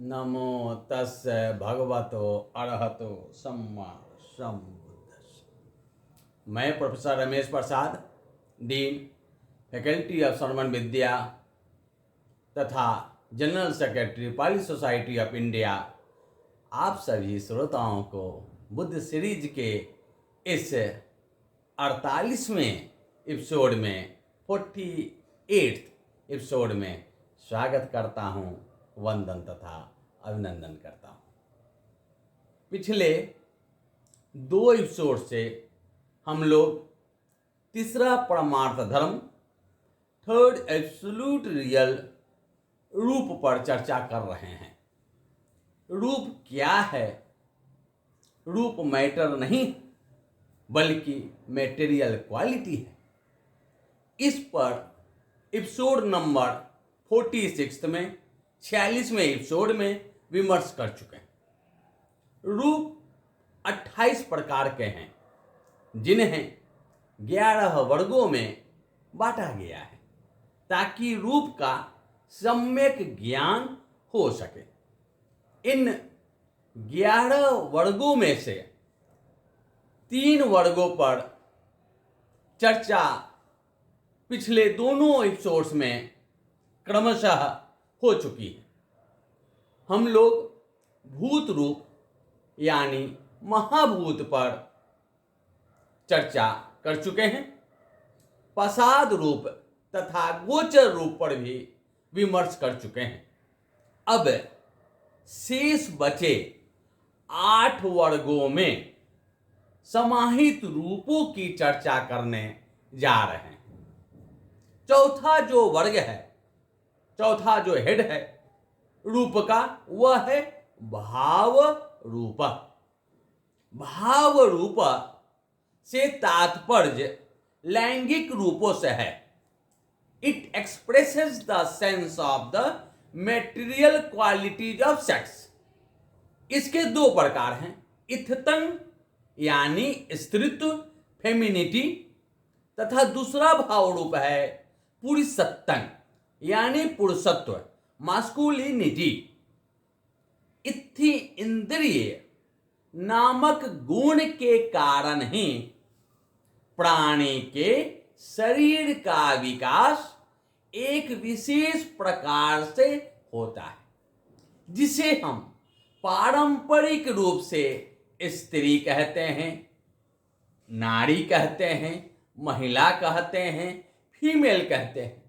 नमो तस्य भगवतो अरहतो सम्मा सम्बुद्धस्स। मैं professor Ramesh Prasad, dean faculty of sermon विद्या तथा general secretary Pali society of India, आप सभी श्रोताओं को बुद्ध सीरीज के इस 48वें एपिसोड में 48th एपिसोड में स्वागत करता हूँ, वंदन तथा अभिनंदन करता हूँ। पिछले 2 एपिसोड से हम लोग तीसरा परमार्थ धर्म, थर्ड एब्सोल्यूट रियल रूप पर चर्चा कर रहे हैं। रूप क्या है? रूप मैटर नहीं बल्कि मटेरियल क्वालिटी है। इस पर एपिसोड नंबर 46 में 46वें एपिसोड में विमर्श कर चुके हैं। रूप 28 प्रकार के हैं, जिन्हें 11 वर्गों में बांटा गया है ताकि रूप का सम्यक ज्ञान हो सके। इन 11 वर्गों में से 3 वर्गों पर चर्चा पिछले दोनों एपिसोड्स में क्रमशः हो चुकी है। हम लोग भूत रूप यानी महाभूत पर चर्चा कर चुके हैं। प्रसाद रूप तथा गोचर रूप पर भी विमर्श कर चुके हैं। अब शेष बचे 8 वर्गों में समाहित रूपों की चर्चा करने जा रहे हैं। चौथा जो वर्ग है, चौथा जो हेड है रूप का, वह है भाव रूप। भाव रूप से तात्पर्य लैंगिक रूपों से है। It expresses the sense of the material qualities of sex. इसके 2 प्रकार हैं, इत्थतंग यानी स्त्रीत्व, फेमिनिटी, तथा दूसरा भाव रूप है पुरुषत्तंग यानी पुरुषत्व, मास्कुलिनिटी। इत्थि इंद्रिय नामक गुण के कारण ही प्राणी के शरीर का विकास एक विशेष प्रकार से होता है, जिसे हम पारंपरिक रूप से स्त्री कहते हैं, नारी कहते हैं, महिला कहते हैं, फीमेल कहते हैं।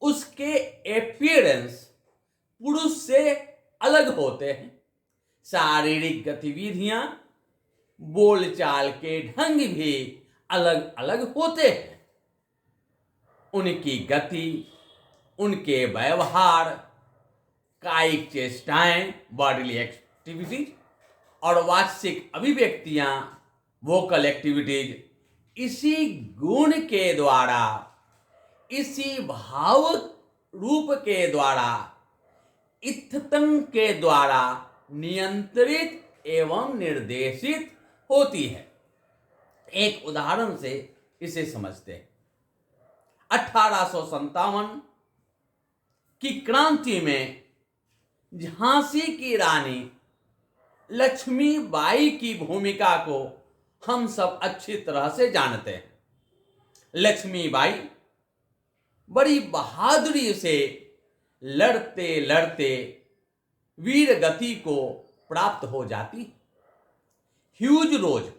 उसके अपीयरेंस पुरुष से अलग होते हैं। शारीरिक गतिविधियां, बोलचाल के ढंग भी अलग अलग होते हैं। उनकी गति, उनके व्यवहार, कायिक चेष्टाएं, बॉडीली एक्टिविटीज और वाचिक अभिव्यक्तियां, वोकल एक्टिविटीज, इसी गुण के द्वारा, इसी भाव रूप के द्वारा, इत्थतंग के द्वारा नियंत्रित एवं निर्देशित होती है। एक उदाहरण से इसे समझते हैं। 1857 की क्रांति में झांसी की रानी लक्ष्मीबाई की भूमिका को हम सब अच्छी तरह से जानते हैं। लक्ष्मीबाई बड़ी बहादुरी से लड़ते लड़ते वीर गति को प्राप्त हो जाती। ह्यूज रोज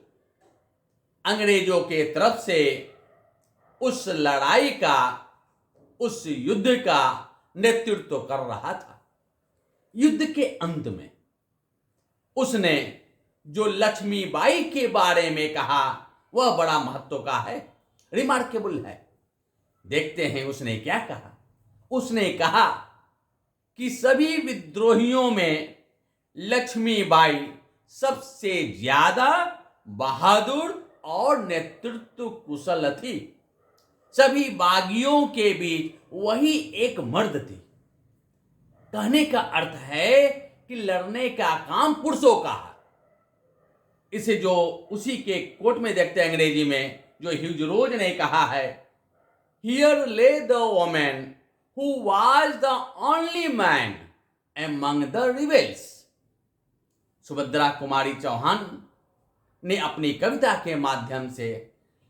अंग्रेजों के तरफ से उस लड़ाई का, उस युद्ध का नेतृत्व कर रहा था। युद्ध के अंत में उसने जो लक्ष्मीबाई के बारे में कहा वह बड़ा महत्व का है, रिमार्केबल है। देखते हैं उसने क्या कहा। उसने कहा कि सभी विद्रोहियों में लक्ष्मीबाई सबसे ज्यादा बहादुर और नेतृत्व कुशल थी। सभी बागियों के बीच वही एक मर्द थी। कहने का अर्थ है कि लड़ने का काम पुरुषों का है। इसे जो उसी के कोट में देखते हैं अंग्रेजी में, जो ह्यूज रोज ने कहा है, here lay the woman who was the only man among the rebels. Subhadra Kumari Chauhan ने अपनी कविता के माध्यम से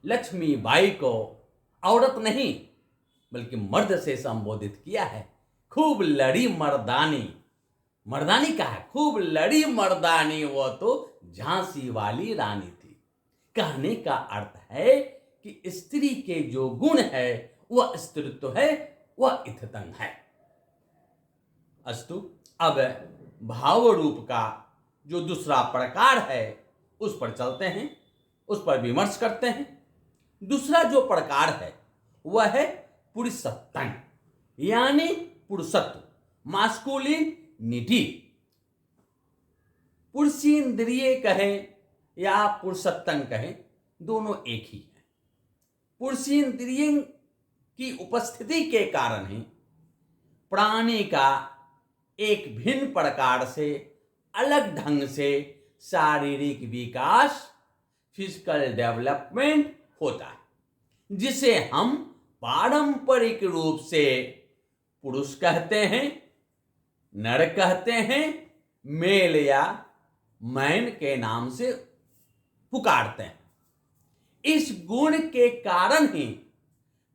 लक्ष्मीबाई को औरत नहीं बल्कि मर्द से संबोधित किया है। खूब लड़ी मर्दानी, मर्दानी कहा है, खूब लड़ी मर्दानी वो तो झांसी वाली रानी थी। कहने का अर्थ है कि स्त्री के जो गुण है वह स्त्रीत्व है, वह इत्थतंग है। अस्तु, अब भाव रूप का जो दूसरा प्रकार है उस पर चलते हैं, उस पर विमर्श करते हैं। दूसरा जो प्रकार है वह है पुरुषत्तंग, यानी पुरुषत्व, मास्कुलिनिटी। पुरुषेंद्रिय कहें या पुरुषत्तंग कहें, दोनों एक ही है। पुरुषेंद्रिय की उपस्थिति के कारण ही प्राणी का एक भिन्न प्रकार से, अलग ढंग से शारीरिक विकास, फिजिकल डेवलपमेंट होता है, जिसे हम पारंपरिक रूप से पुरुष कहते हैं, नर कहते हैं, मेल या मैन के नाम से पुकारते हैं। इस गुण के कारण ही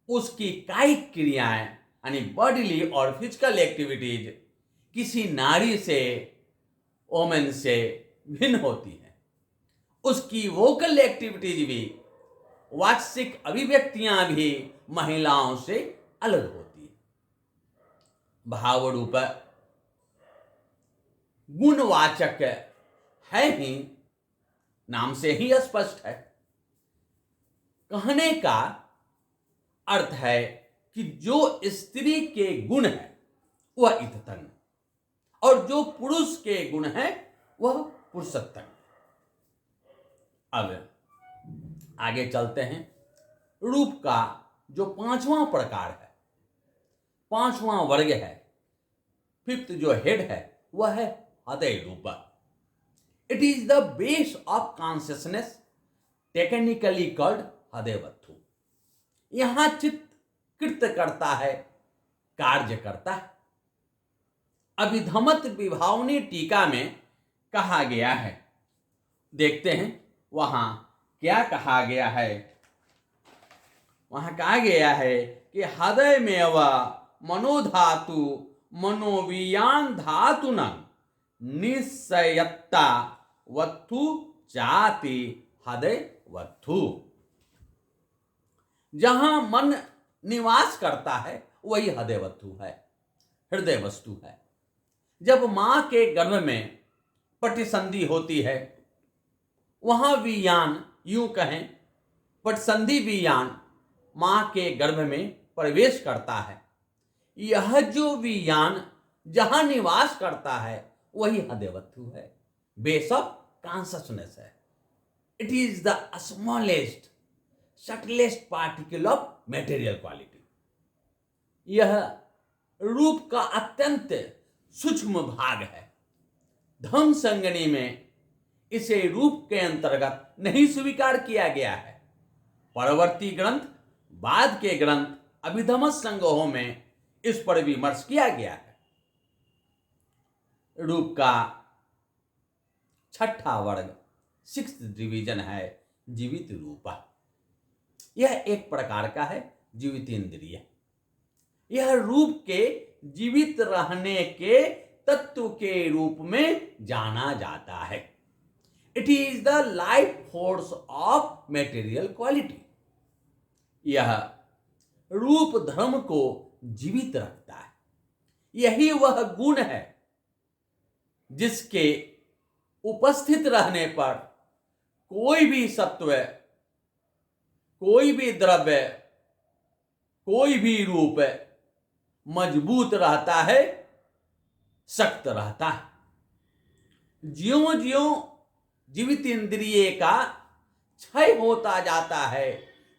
उसकी कायिक क्रियाएं यानी बॉडीली और फिजिकल एक्टिविटीज किसी नारी से, वोमेन से भिन्न होती है। उसकी वोकल एक्टिविटीज भी, वाचिक अभिव्यक्तियां भी महिलाओं से अलग होती है। भाव रूप गुणवाचक है ही, नाम से ही स्पष्ट है। कहने का अर्थ है कि जो स्त्री के गुण है वह इत्थतंग, और जो पुरुष के गुण है वह पुरुषत्तंग। अब आगे चलते हैं। रूप का जो पांचवां प्रकार है, पांचवां वर्ग है, फिफ्थ जो हेड है वह है हृदय रूप। It is the base of consciousness, technically called हृदय वस्तु। यहां चित्त कृत्य करता है, कार्य करता है। अभिधमत विभावनी टीका में कहा गया है, देखते हैं वहां क्या कहा गया है। वहां कहा गया है कि हृदय में व मनोधातु मनोवियान धातु न निश्चयत्ता वत्थु चाति हृदय वत्थु। जहां मन निवास करता है वही हृदय वस्तु है, हृदय वस्तु है। जब मां के गर्भ में पटिसंधि होती है, वहां वियान, यूं कहें पटिसंधि वियान मां के गर्भ में प्रवेश करता है। यह जो वियान जहां निवास करता है वही हृदय वस्तु है, बेस ऑफ कॉन्शियसनेस है। It is the smallest subtlest particle of material quality. यह रूप का अत्यंत सूक्ष्म भाग है। धम्म संगणी में इसे रूप के अंतर्गत नहीं स्वीकार किया गया है। परवर्ती ग्रंथ, बाद के ग्रंथ, अभिधम्म संग्रहों में इस पर विमर्श किया गया है। रूप का छठा वर्ग, सिक्स्थ डिवीजन है जीवित रूप। यह एक प्रकार का है जीवित इंद्रिय। यह रूप के जीवित रहने के तत्व के रूप में जाना जाता है। It is the life force of material quality. यह रूप धर्म को जीवित रखता है। यही वह गुण है जिसके उपस्थित रहने पर कोई भी सत्व, कोई भी द्रव्य, कोई भी रूप मजबूत रहता है, सख्त रहता है। ज्यों ज्यों जीवित इंद्रिय का क्षय होता जाता है,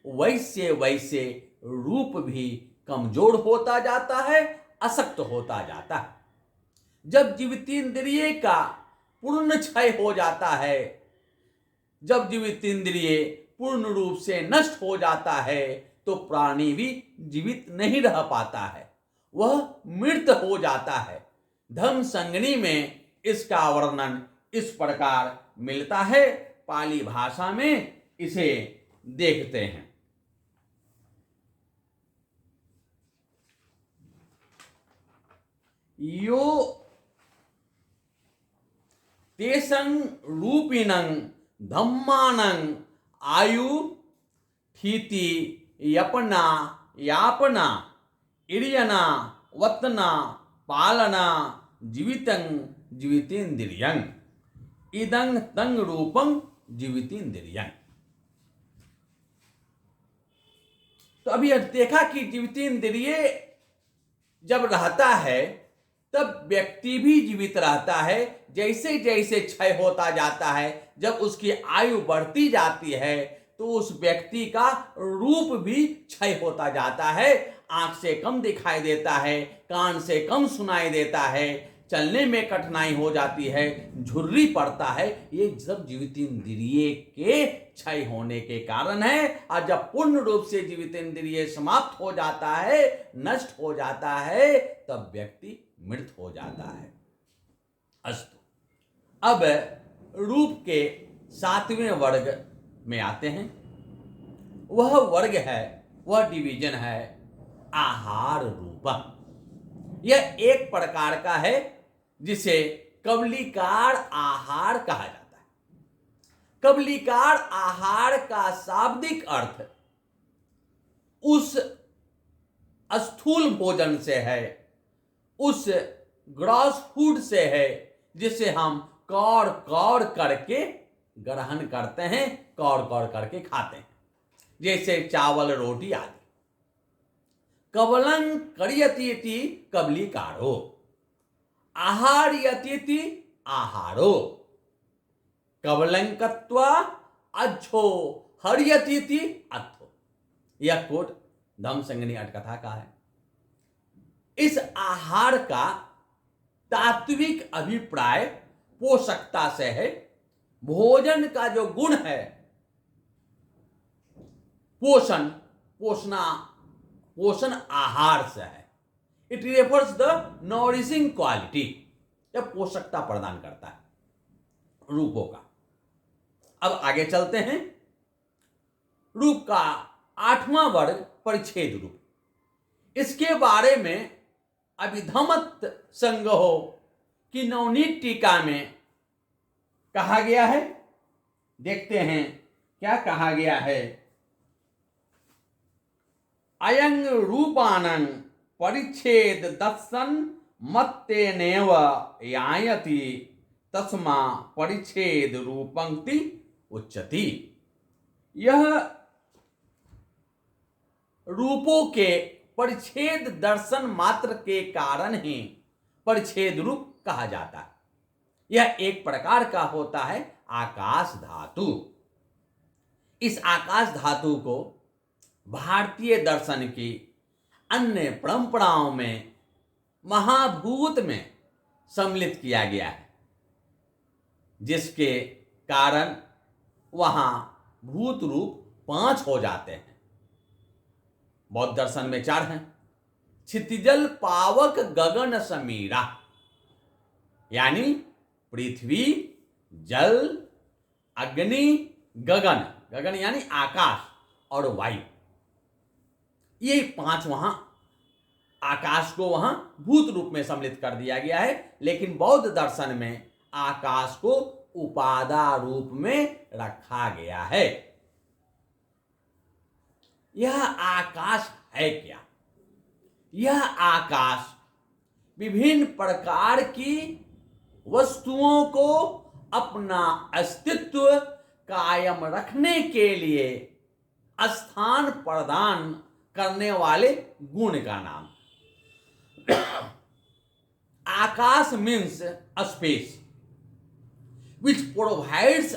वैसे वैसे रूप भी कमजोर होता जाता है, अशक्त होता जाता है। जब जीवित इंद्रिय का पूर्ण क्षय हो जाता है, जब जीवित इंद्रिय पूर्ण रूप से नष्ट हो जाता है, तो प्राणी भी जीवित नहीं रह पाता है, वह मृत हो जाता है। धम्म संगनी में इसका वर्णन इस प्रकार मिलता है। पाली भाषा में इसे देखते हैं। यो तेसं रूपिणं धम्मानं आयु थीति यपना यापना इरियना वतना पालना जीवितं जीवितेन्द्रियं इदं तं रूपं जीवितेन्द्रियं। तो अभी देखा कि जीवितेन्द्रिय जब रहता है तब व्यक्ति भी जीवित रहता है। जैसे जैसे क्षय होता जाता है, जब उसकी आयु बढ़ती जाती है तो उस व्यक्ति का रूप भी क्षय होता जाता है। आंख से कम दिखाई देता है, कान से कम सुनाई देता है, चलने में कठिनाई हो जाती है, झुर्री पड़ता है। ये सब जीवितेंद्रिय के क्षय होने के कारण है। और जब पूर्ण रूप से जीवितेंद्रिय समाप्त हो जाता है, नष्ट हो जाता है, तब व्यक्ति मृत हो जाता है। अस्तु, अब रूप के 7वें वर्ग में आते हैं। वह वर्ग है, वह डिवीजन है आहार रूप। यह एक प्रकार का है जिसे कबलीकार आहार कहा जाता है। कबलीकार आहार का शाब्दिक अर्थ उस स्थूल भोजन से है, उस ग्रॉस फूड से है जिसे हम कौड़ कौड़ करके ग्रहण करते हैं, कौड़ कौड़ करके खाते हैं, जैसे चावल रोटी आदि। कबलं करियतीति कबलीकारो, आहार यतीति आहारो, कबलं कत्वा अच्छो हरियतीति अथो। यह कोट धम्म संगनी अटकथा का है। इस आहार का तात्विक अभिप्राय पोषकता से है। भोजन का जो गुण है, पोषण, पोषण आहार से है। It refers the nourishing quality. यह पोषकता प्रदान करता है रूपों का। अब आगे चलते हैं। रूप का 8वां वर्ग परिच्छेद रूप। इसके बारे में अभिधम्मत संग्रहो की नवनीत टीका में कहा गया है। देखते हैं क्या कहा गया है। अयं रूपानं परिच्छेद दर्शन मत्तेनेव यायति तस्मा परिच्छेद रूपंक्ति उच्यति। यह रूपों के परिच्छेद दर्शन मात्र के कारण ही परिच्छेद रूप कहा जाता है। यह एक प्रकार का होता है आकाश धातु। इस आकाश धातु को भारतीय दर्शन की अन्य परंपराओं में महाभूत में सम्मिलित किया गया है, जिसके कारण वहां भूत रूप 5 हो जाते हैं। बौद्ध दर्शन में 4 हैं। क्षितिजल पावक गगन समीरा, यानी पृथ्वी, जल, अग्नि, गगन, गगन यानी आकाश, और वायु। ये 5 वहां आकाश को वहां भूत रूप में सम्मिलित कर दिया गया है। लेकिन बौद्ध दर्शन में आकाश को उपादा रूप में रखा गया है। यह आकाश है क्या? यह आकाश विभिन्न प्रकार की वस्तुओं को अपना अस्तित्व कायम रखने के लिए स्थान प्रदान करने वाले गुण का नाम। आकाश means space which provides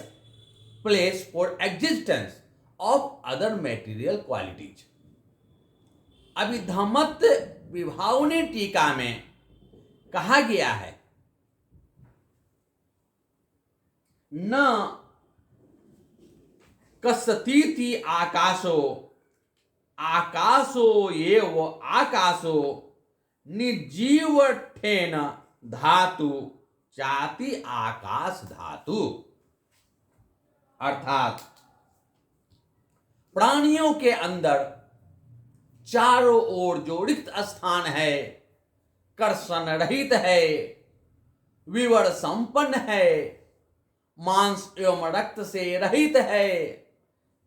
place for existence of other material qualities. Abhidhammattha Vibhavini Tika में कहा गया है, न कस्तीति आकाशो आकाशो एव आकाशो निर्जीवठेन धातु चाति आकाश धातु। अर्थात प्राणियों के अंदर चारों ओर जो रिक्त स्थान है, कर्षण रहित है, विवर संपन्न है, मांस एवं रक्त से रहित है,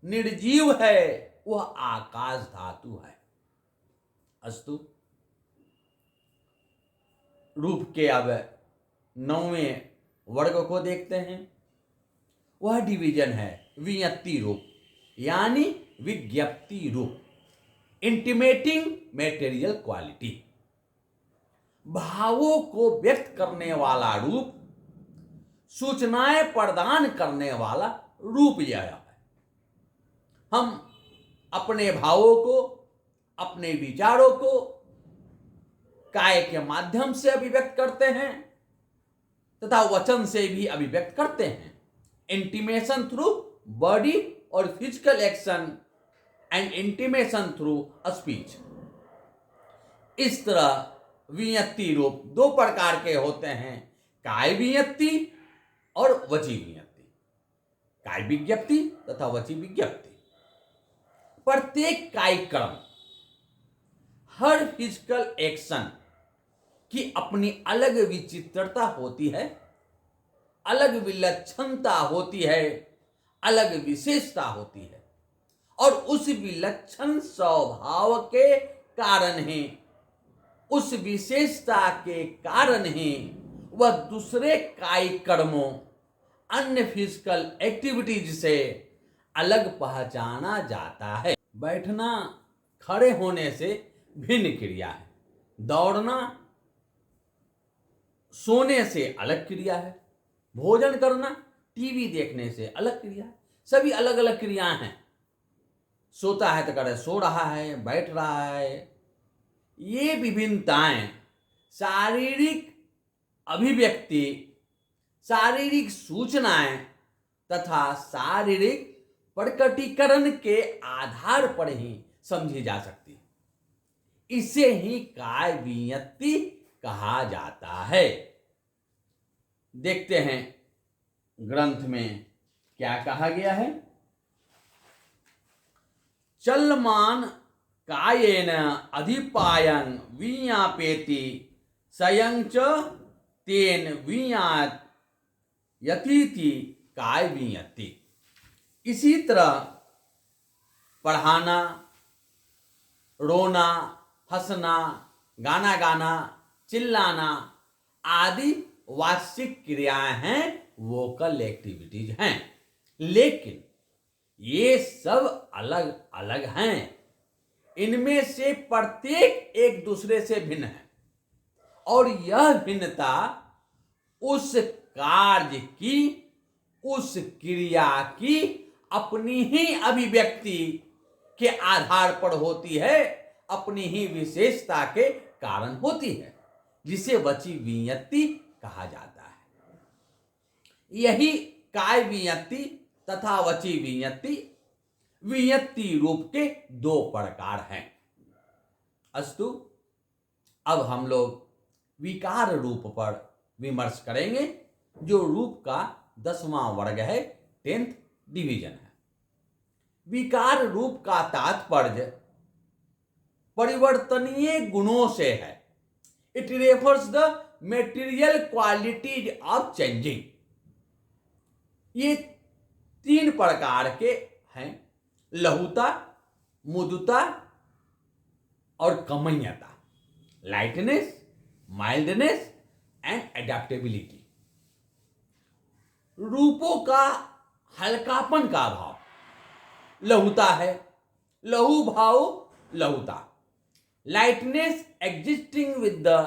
निर्जीव है, वह आकाश धातु है। अस्तु, रूप के अब 9वें वर्ग को देखते हैं। वह डिवीजन है वियक्ति रूप, यानी विज्ञप्ति रूप, इंटीमेटिंग मेटेरियल क्वालिटी। भावों को व्यक्त करने वाला रूप, सूचनाएं प्रदान करने वाला रूप यह है। हम अपने भावों को, अपने विचारों को काय के माध्यम से अभिव्यक्त करते हैं तथा वचन से भी अभिव्यक्त करते हैं। इंटीमेशन थ्रू बॉडी और physical action and intimation through speech. इस तरह वियक्ति रूप दो प्रकार के होते हैं, काय वियक्ति और वची वियक्ति। काय विज्ञप्ति तथा वची विज्ञप्ति। प्रत्येक कायिक कर्म, हर फिजिकल एक्शन की अपनी अलग विचित्रता होती है, अलग विलक्षणता होती है, अलग विशेषता होती है, और उस विलक्षण स्वभाव के कारण ही, उस विशेषता के कारण ही वह दूसरे कायिक कर्मों, अन्य फिजिकल एक्टिविटीज से अलग पहचाना जाता है। बैठना खड़े होने से भिन्न क्रिया है, दौड़ना सोने से अलग क्रिया है, भोजन करना टीवी देखने से अलग क्रिया है। सभी अलग अलग क्रियाएं हैं। सोता है तो करे सो रहा है, बैठ रहा है। ये विभिन्नताएं शारीरिक अभिव्यक्ति, शारीरिक सूचनाएं तथा शारीरिक प्रकटीकरण के आधार पर ही समझी जा सकती है। इसे ही काय वियक्ति कहा जाता है। देखते हैं ग्रंथ में क्या कहा गया है। चलमान कायेन अधिपायन विज्ञापेति स्वयं च तेन विज्ञात यतीति काय वियक्ति। इसी तरह पढ़ाना, रोना, हंसना, गाना गाना, चिल्लाना आदि वाचिक क्रियाएं हैं, वोकल एक्टिविटीज हैं, लेकिन ये सब अलग अलग हैं। इनमें से प्रत्येक एक दूसरे से भिन्न है और यह भिन्नता उस कार्य की, उस क्रिया की अपनी ही अभिव्यक्ति के आधार पर होती है, अपनी ही विशेषता के कारण होती है, जिसे वची वियक्ति कहा जाता है। यही काय वियक्ति तथा वची वियक्ति वियक्ति रूप के दो प्रकार हैं। अस्तु, अब हम लोग विकार रूप पर विमर्श करेंगे, जो रूप का 10वां वर्ग है, 10th डिवीजन है। विकार रूप का तात्पर्य परिवर्तनीय गुणों से है। It refers the material qualities of changing. ये 3 प्रकार के हैं, लहुता, मुदुता और कमयता, लाइटनेस, माइल्डनेस एंड एडेप्टेबिलिटी। रूपों का हल्कापन का भाव लहुता है, लहु भाव लहुता। Lightness existing with the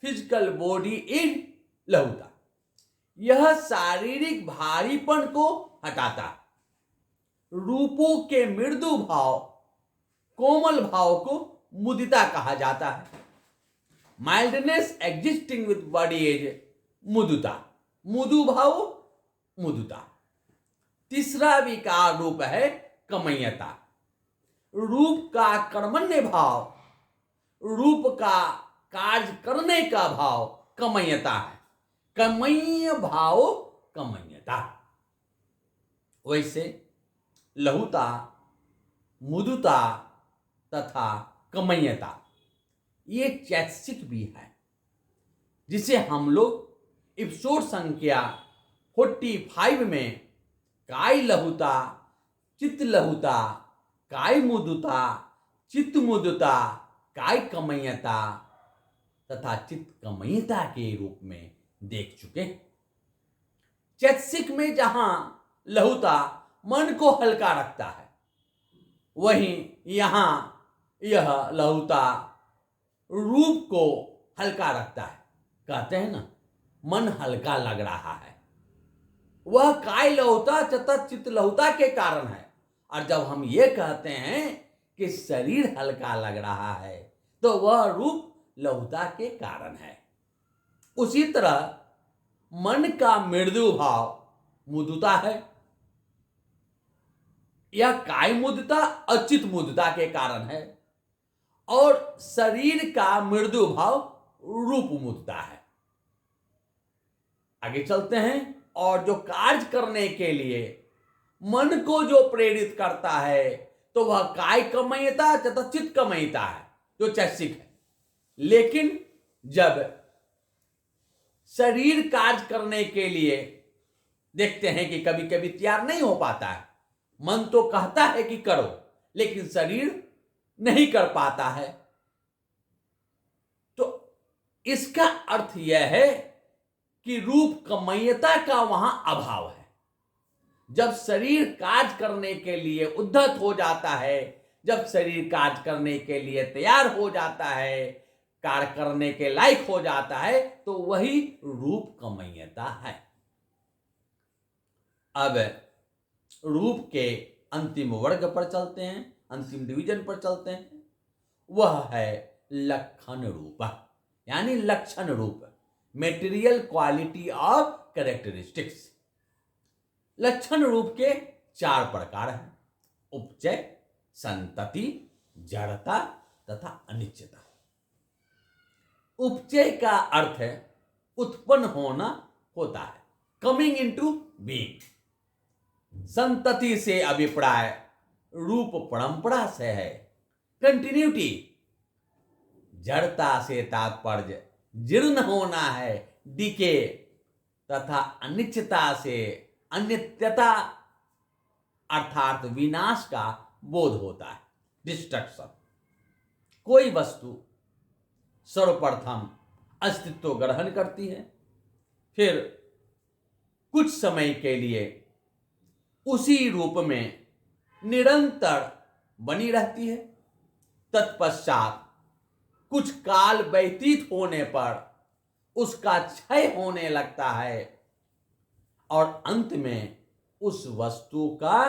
physical body is लहुता। यह शारीरिक भारीपन को हटाता। रूपों के मृदु भाव, कोमल भाव को मुदिता कहा जाता है। Mildness existing with body is मुदुता। मुदु भाव मुदुता। तीसरा विकार रूप है कमयता। रूप का कर्मण्य भाव, रूप का कार्य करने का भाव कमयता है, कमय्य भाव कमयता। वैसे लहुता, मुदुता तथा कमयता ये चैतसिक भी है, जिसे हम लोग एपिसोड संख्या 45 में काय लहुता, चित्त लहुता, काय मुदुता, चित्त मुदुता, काय कमयता तथा चित्त कमयता के रूप में देख चुके। चैतसिक में जहां लहुता मन को हल्का रखता है, वहीं यहां यह लहुता रूप को हल्का रखता है। कहते हैं ना, मन हल्का लग रहा है, वह काय लहुता तथा चित्त लहुता के कारण है। और जब हम ये कहते हैं कि शरीर हल्का लग रहा है, तो वह रूप लहुता के कारण है। उसी तरह मन का मृदु भाव मुदुता है। यह काय मुदता अचित मुदता के कारण है, और शरीर का मृदु भाव रूप मुदता है। आगे चलते हैं, और जो कार्य करने के लिए मन को जो प्रेरित करता है, तो वह काय कमयता तथा चित्त कमयता है, जो चैतसिक है। लेकिन जब शरीर कार्य करने के लिए देखते हैं कि कभी कभी तैयार नहीं हो पाता है, मन तो कहता है कि करो, लेकिन शरीर नहीं कर पाता है, तो इसका अर्थ यह है कि रूप कमयता का वहां अभाव है। जब शरीर कार्य करने के लिए उद्धत हो जाता है, जब शरीर कार्य करने के लिए तैयार हो जाता है, कार्य करने के लायक हो जाता है, तो वही रूप कमयता है। अब रूप के अंतिम वर्ग पर चलते हैं, अंतिम डिवीजन पर चलते हैं। वह है लक्षण रूप, यानी लक्षण रूप, मेटीरियल क्वालिटी ऑफ कैरेक्टरिस्टिक्स। लक्षण रूप के 4 प्रकार हैं: उपचय, संतति, जड़ता तथा अनिश्चयता। उपचय का अर्थ है उत्पन्न होना होता है, कमिंग इनटू बीइंग। संतति से अभिप्राय रूप परंपरा से है, कंटिन्यूटी। जड़ता से तात्पर्य जीर्ण होना है, डिके। तथा अनिश्चितता से अनित्यता अर्थात विनाश का बोध होता है, डिस्ट्रक्शन। कोई वस्तु सर्वप्रथम अस्तित्व ग्रहण करती है, फिर कुछ समय के लिए उसी रूप में निरंतर बनी रहती है। तत्पश्चात कुछ काल व्यतीत होने पर उसका क्षय होने लगता है, और अंत में उस वस्तु का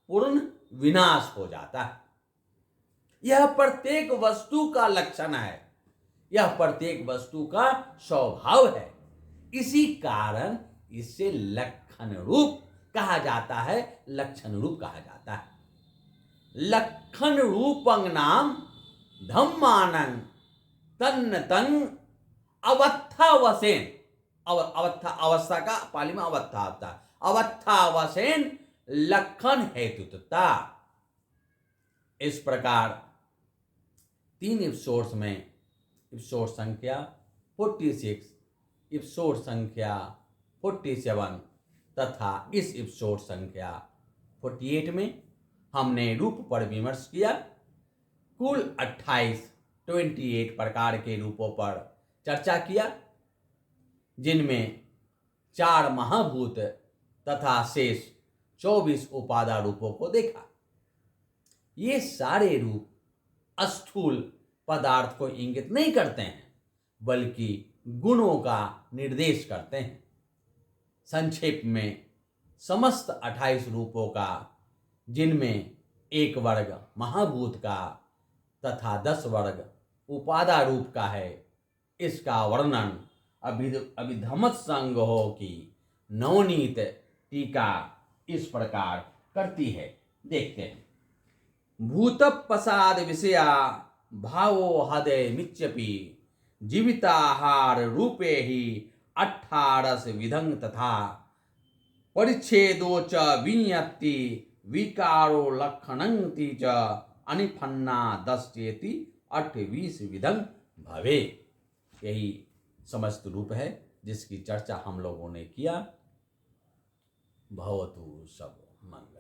पूर्ण विनाश हो जाता है। यह प्रत्येक वस्तु का लक्षण है, यह प्रत्येक वस्तु का स्वभाव है। इसी कारण इसे लक्षण रूप कहा जाता है, लक्षण रूप कहा जाता है। लक्षण रूपं नाम धम्मानं तन्न तंग अवस्थावसेन। अवस्था का पाली में अवस्था होता है, अवस्थावसेन लक्षण हेतुता। इस प्रकार 3 एपिसोड्स में, एपिसोड संख्या 46, एपिसोड संख्या 47 तथा इस एपिसोड संख्या 48 में हमने रूप पर विमर्श किया। कुल 28 प्रकार के रूपों पर चर्चा किया, जिनमें 4 महाभूत तथा शेष 24 उपादान रूपों को देखा। ये सारे रूप स्थूल पदार्थ को इंगित नहीं करते हैं, बल्कि गुणों का निर्देश करते हैं। संक्षेप में समस्त 28 रूपों का, जिनमें 1 वर्ग महाभूत का तथा 10 वर्ग उपादान रूप का है, इसका वर्णन अभिधम्म संग्रह की नवनीत टीका इस प्रकार करती है। देखते हैं। भूत प्रसाद विषया भावो हृदय मिच्यपि जीविताहार रूपे ही 18 विधं तथा परिच्छेदो च विनियत्ति विकारो लक्षणंति च अनिफन्ना 10 चेति 28 विधं भवे। यही समस्त रूप है जिसकी चर्चा हम लोगों ने किया। भवतु सब मंगल।